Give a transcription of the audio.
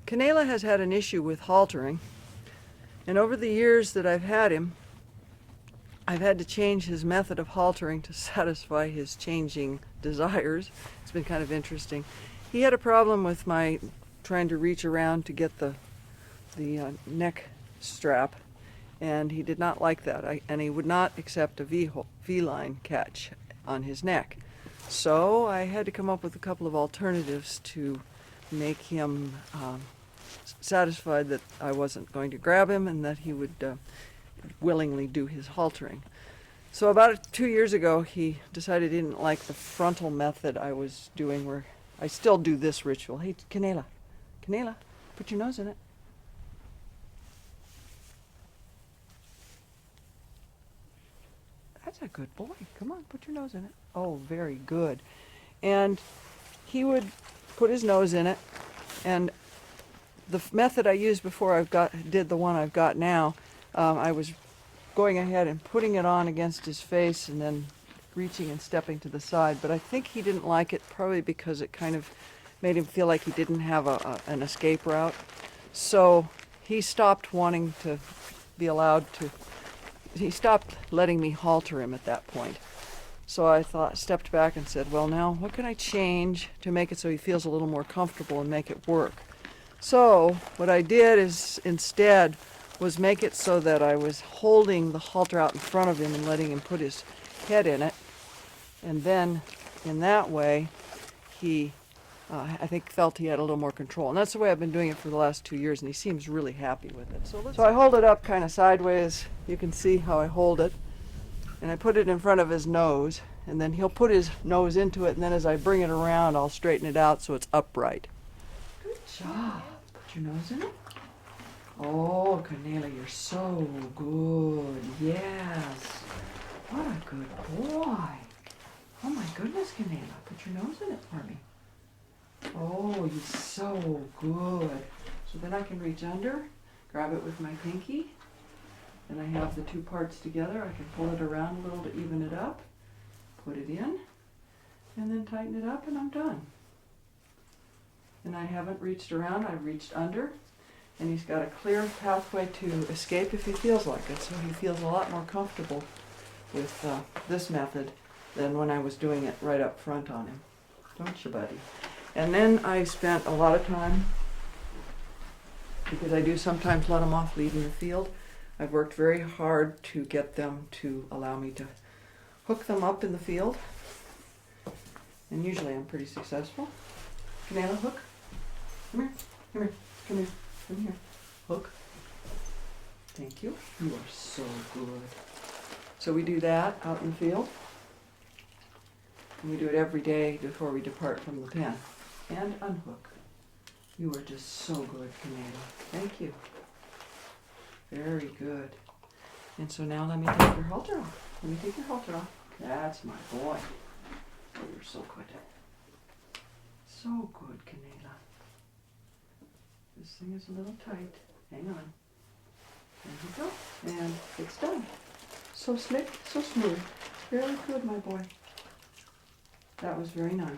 Canela has had an issue with haltering, and over the years that I've had him, I've had to change his method of haltering to satisfy his changing desires. It's been kind of interesting. He had a problem with my trying to reach around to get the neck strap, and he did not like that. And he would not accept a V-line catch on his neck. So I had to come up with a couple of alternatives to make him satisfied that I wasn't going to grab him and that he would willingly do his haltering. So about 2 years ago, he decided he didn't like the frontal method I was doing, where I still do this ritual. Hey, Canela, put your nose in it. That's a good boy. Come on, put your nose in it. Oh, very good. And he would put his nose in it, and the method I used before did the one I've got now, I was going ahead and putting it on against his face and then reaching and stepping to the side. But I think he didn't like it, probably because it kind of made him feel like he didn't have an escape route. So he stopped wanting to be allowed to, he stopped letting me halter him at that point. So I stepped back and said, well, now what can I change to make it so he feels a little more comfortable and make it work? So what I did is instead was make it so that I was holding the halter out in front of him and letting him put his head in it. And then in that way, he, I think, felt he had a little more control. And that's the way I've been doing it for the last 2 years, and he seems really happy with it. So I hold it up kind of sideways. You can see how I hold it. And I put it in front of his nose, and then he'll put his nose into it, and then as I bring it around, I'll straighten it out so it's upright. Good job. Put your nose in it. Oh, Canela, you're so good. Yes. What a good boy. Oh my goodness, Canela. Put your nose in it for me. Oh, you're so good. So then I can reach under, grab it with my pinky, and I have the two parts together. I can pull it around a little to even it up, put it in, and then tighten it up, and I'm done. And I haven't reached around, I've reached under, and he's got a clear pathway to escape if he feels like it. So he feels a lot more comfortable with this method than when I was doing it right up front on him. Don't you, buddy? And then I spent a lot of time, because I do sometimes let them off lead in the field. I've worked very hard to get them to allow me to hook them up in the field. And usually I'm pretty successful. Canela, hook. Come here, come here, come here, come here. Hook. Thank you. You are so good. So we do that out in the field. And we do it every day before we depart from the pen. And unhook. You are just so good, Canela. Thank you. Very good. And so now let me take your halter off. Let me take your halter off. That's my boy. Oh, you're so good. So good, Canela. This thing is a little tight. Hang on. There you go. And it's done. So slick, so smooth. Very good, my boy. That was very nice.